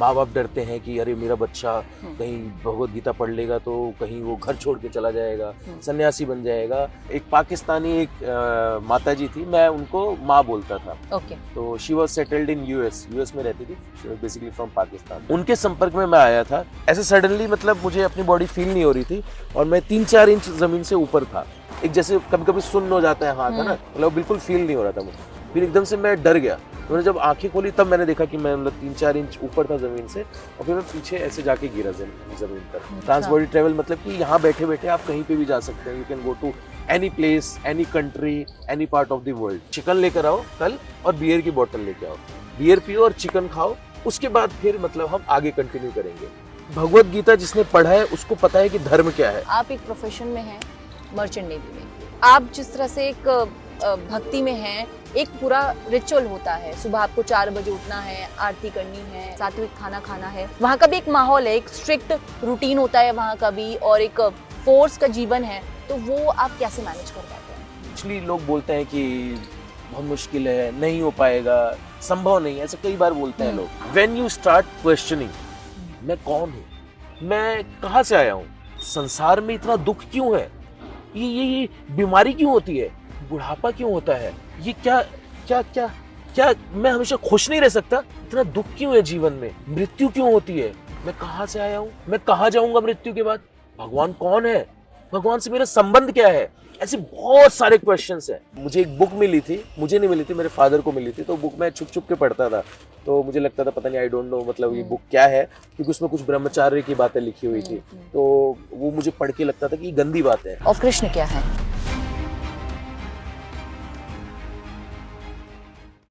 माँ बाप डरते हैं कि अरे मेरा बच्चा कहीं भगवत गीता पढ़ लेगा तो कहीं वो घर छोड़ के चला जाएगा, सन्यासी बन जाएगा। एक पाकिस्तानी एक माता जी थी, मैं उनको माँ बोलता था। ओके। तो she was settled in US में रहती थी, बेसिकली फ्रॉम पाकिस्तान। उनके संपर्क में मैं आया था। ऐसे सडनली मतलब मुझे अपनी बॉडी फील नहीं हो रही थी और मैं 3-4 इंच जमीन से ऊपर था। एक जैसे कभी कभी सुन्न हो जाता है हाथ, है ना, मतलब बिल्कुल फील नहीं हो रहा था मुझे। फिर एकदम से मैं डर गया। मैंने जब आंखें खोली तब मैंने देखा कि मैं मतलब 3-4 इंच ऊपर था जमीन से और फिर मैं पीछे ऐसे जाके गिरा जमीन पर। ट्रांस बॉडी ट्रेवल मतलब कि यहाँ बैठे बैठे आप कहीं पे भी जा सकते हैं। You can go to any place, any country, any part of the world. Chicken लेकर आओ कल और बियर की बोतल लेके आओ, बियर पियो और चिकन खाओ, उसके बाद फिर मतलब हम आगे कंटिन्यू करेंगे। भगवत गीता जिसने पढ़ा है उसको पता है कि धर्म क्या है। आप एक प्रोफेशन में हैं, मर्चेंट नेवी में। आप जिस तरह से एक भक्ति में हैं, एक पूरा रिचुअल होता है। सुबह आपको 4 बजे उठना है, आरती करनी है, सात्विक खाना खाना है। वहाँ का भी एक माहौल है, एक स्ट्रिक्ट रूटीन होता है वहाँ का भी, और एक फोर्स का जीवन है। तो वो आप कैसे मैनेज कर पाते हैं? एक्चुअली लोग बोलते हैं कि बहुत मुश्किल है, नहीं हो पाएगा, संभव नहीं है, ऐसे कई बार बोलते हैं लोग। व्हेन यू स्टार्ट क्वेश्चनिंग, मैं कौन हूँ, मैं कहाँ से आया हूँ, संसार में इतना दुख क्यों है, ये बीमारी क्यों होती है, बुढ़ापा क्यों होता है, ये क्या क्या क्या क्या मैं हमेशा खुश नहीं रह सकता, इतना दुख क्यों है जीवन में, मृत्यु क्यों होती है, मैं कहाँ से आया हूँ, मैं कहाँ जाऊंगा मृत्यु के बाद, भगवान कौन है, भगवान से मेरा संबंध क्या है। ऐसे बहुत सारे क्वेश्चंस हैं। मुझे एक बुक मिली थी, मुझे नहीं मिली थी, मेरे फादर को मिली थी। तो बुक मैं छुप छुप के पढ़ता था। तो मुझे लगता था पता नहीं, आई डोंट नो मतलब ये बुक क्या है, क्योंकि उसमें कुछ ब्रह्मचार्य की बातें लिखी हुई थी। तो वो मुझे पढ़ के लगता था कि ये गंदी बात है। और कृष्ण क्या है?